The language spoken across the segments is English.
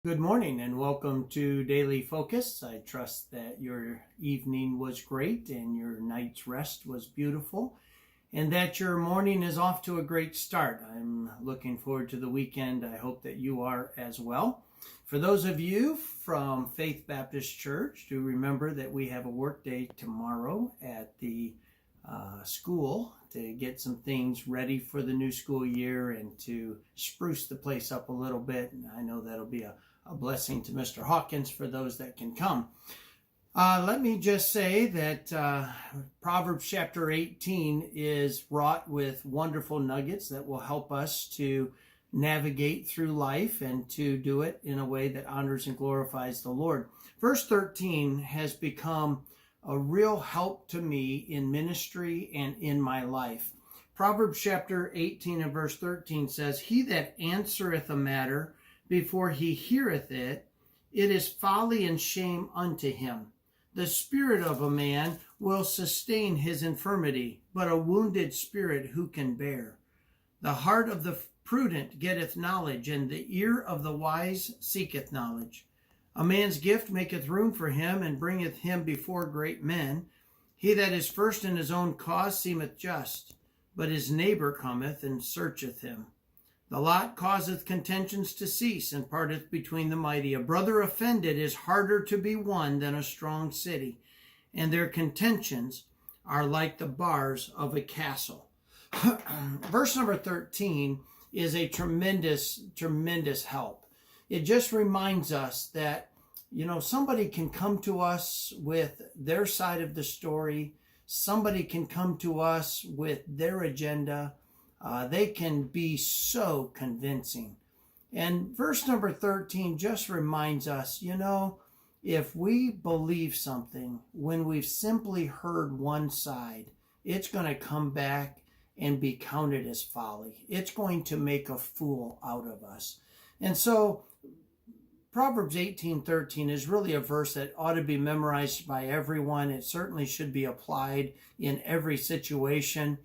Good morning and welcome to Daily Focus. I trust that your evening was great and your night's rest was beautiful and that your morning is off to a great start. I'm looking forward to the weekend. I hope that you are as well. For those of you from Faith Baptist Church, do remember that we have a work day tomorrow at the school to get some things ready for the new school year and to spruce the place up a little bit. And I know that'll be a blessing to Mr. Hawkins for those that can come. Let me just say that Proverbs chapter 18 is wrought with wonderful nuggets that will help us to navigate through life and to do it in a way that honors and glorifies the Lord. Verse 13 has become a real help to me in ministry and in my life. Proverbs chapter 18 and verse 13 says, "He that answereth a matter before he heareth it, it is folly and shame unto him. The spirit of a man will sustain his infirmity, but a wounded spirit who can bear? The heart of the prudent getteth knowledge, and the ear of the wise seeketh knowledge. A man's gift maketh room for him, and bringeth him before great men. He that is first in his own cause seemeth just, but his neighbor cometh and searcheth him. The lot causeth contentions to cease, and parteth between the mighty. A brother offended is harder to be won than a strong city, and their contentions are like the bars of a castle." Verse number 13 is a tremendous help. It just reminds us that, somebody can come to us with their side of the story. Somebody can come to us with their agenda. They can be so convincing. And verse number 13 just reminds us, if we believe something when we've simply heard one side, it's going to come back and be counted as folly. It's going to make a fool out of us. And so Proverbs 18:13 is really a verse that ought to be memorized by everyone. It certainly should be applied in every situation,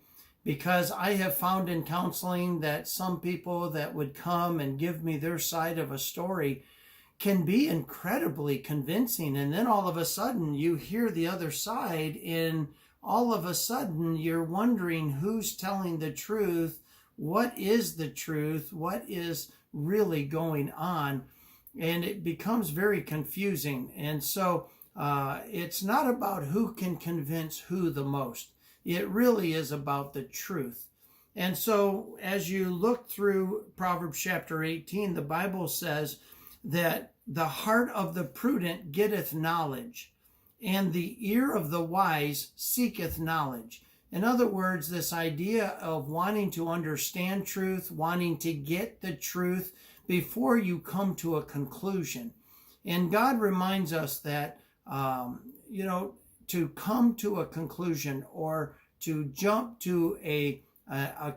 because I have found in counseling that some people that would come and give me their side of a story can be incredibly convincing. And then all of a sudden you hear the other side, and all of a sudden you're wondering who's telling the truth, what is the truth, what is really going on. And it becomes very confusing. And so it's not about who can convince who the most. It really is about the truth. And so as you look through Proverbs chapter 18, the Bible says that the heart of the prudent getteth knowledge, and the ear of the wise seeketh knowledge. In other words, this idea of wanting to understand truth, wanting to get the truth before you come to a conclusion. And God reminds us that, to come to a conclusion or to jump to a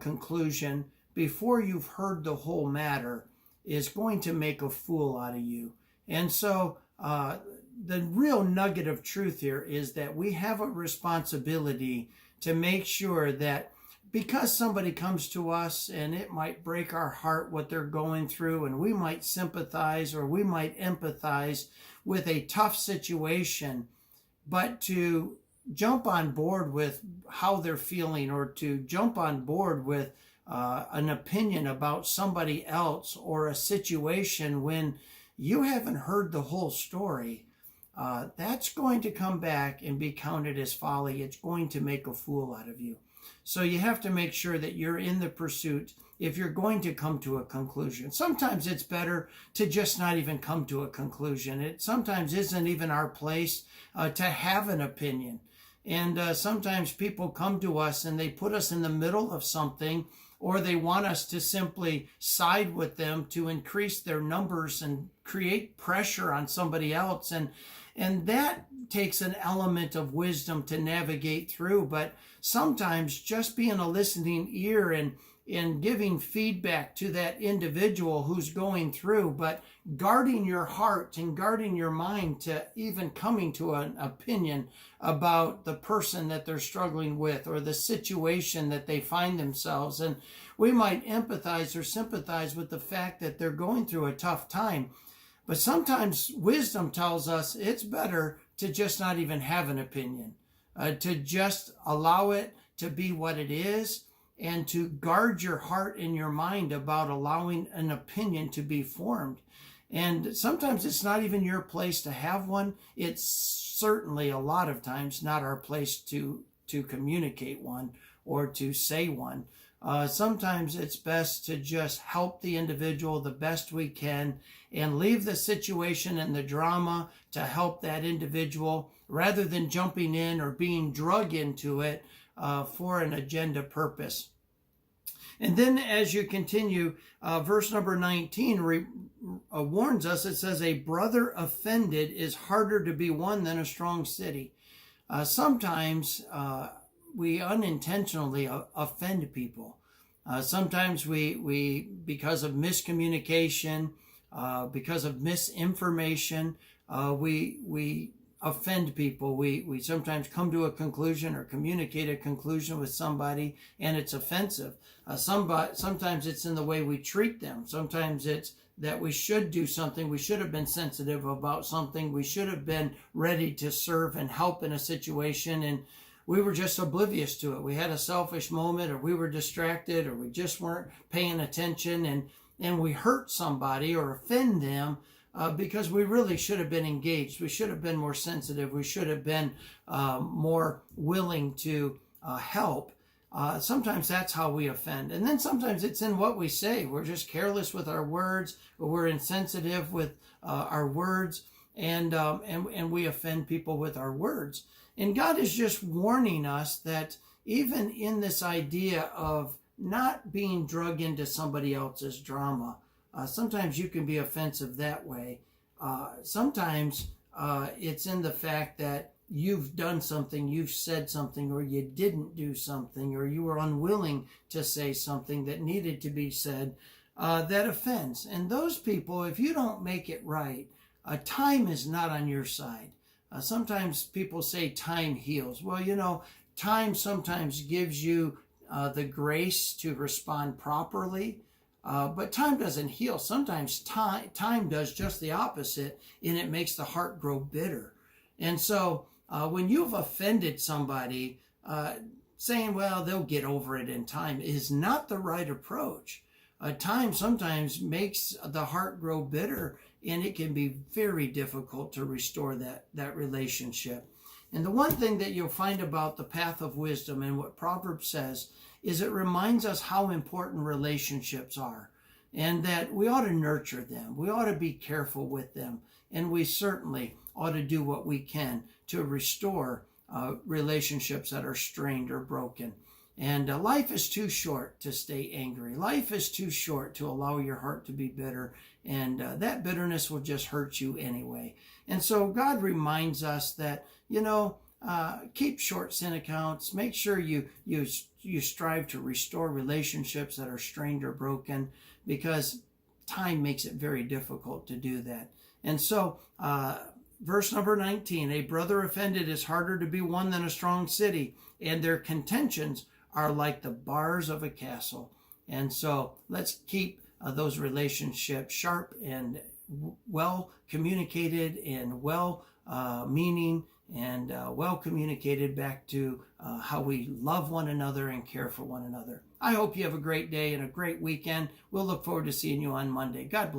conclusion before you've heard the whole matter is going to make a fool out of you. And so the real nugget of truth here is that we have a responsibility to make sure that, because somebody comes to us and it might break our heart what they're going through, and we might sympathize or we might empathize with a tough situation, but to jump on board with how they're feeling, or to jump on board with an opinion about somebody else or a situation when you haven't heard the whole story, that's going to come back and be counted as folly. It's going to make a fool out of you. So you have to make sure that you're in the pursuit if you're going to come to a conclusion. Sometimes it's better to just not even come to a conclusion. It sometimes isn't even our place to have an opinion. And sometimes people come to us and they put us in the middle of something, or they want us to simply side with them to increase their numbers and create pressure on somebody else. And that takes an element of wisdom to navigate through. But sometimes just being a listening ear and giving feedback to that individual who's going through, but guarding your heart and guarding your mind to even coming to an opinion about the person that they're struggling with or the situation that they find themselves. And we might empathize or sympathize with the fact that they're going through a tough time. But sometimes wisdom tells us it's better to just not even have an opinion, to just allow it to be what it is, and to guard your heart and your mind about allowing an opinion to be formed. And sometimes it's not even your place to have one. It's certainly a lot of times not our place to communicate one or to say one. Sometimes it's best to just help the individual the best we can and leave the situation and the drama to help that individual rather than jumping in or being drug into it for an agenda purpose. And then as you continue, verse number 19 warns us. It says, a brother offended is harder to be won than a strong city. Sometimes we unintentionally offend people. Sometimes we because of miscommunication, because of misinformation, we offend people. We sometimes come to a conclusion or communicate a conclusion with somebody and it's offensive. Sometimes it's in the way we treat them. Sometimes it's that we should do something. We should have been sensitive about something. We should have been ready to serve and help in a situation, and we were just oblivious to it. We had a selfish moment, or we were distracted, or we just weren't paying attention, and we hurt somebody or offend them because we really should have been engaged. We should have been more sensitive. We should have been more willing to help. Sometimes that's how we offend. And then sometimes it's in what we say. We're just careless with our words, or we're insensitive with our words, and we offend people with our words. And God is just warning us that even in this idea of not being drug into somebody else's drama, sometimes you can be offensive that way. Sometimes it's in the fact that you've done something, you've said something, or you didn't do something, or you were unwilling to say something that needed to be said, that offends. And those people, if you don't make it right, time is not on your side. Sometimes people say time heals. Well, time sometimes gives you the grace to respond properly, but time doesn't heal. Sometimes time does just the opposite, and it makes the heart grow bitter. And so when you've offended somebody, saying, well, they'll get over it in time is not the right approach. Time sometimes makes the heart grow bitter, and it can be very difficult to restore that relationship. And the one thing that you'll find about the path of wisdom and what Proverbs says is it reminds us how important relationships are, and that we ought to nurture them. We ought to be careful with them, and we certainly ought to do what we can to restore relationships that are strained or broken. And life is too short to stay angry. Life is too short to allow your heart to be bitter, and that bitterness will just hurt you anyway. And so God reminds us that, keep short sin accounts. Make sure you strive to restore relationships that are strained or broken, because time makes it very difficult to do that. And so, verse number 19, a brother offended is harder to be won than a strong city, and their contentions are like the bars of a castle. And so let's keep those relationships sharp and well communicated and well meaning and well communicated back to how we love one another and care for one another. I hope you have a great day and a great weekend. We'll look forward to seeing you on Monday. God bless.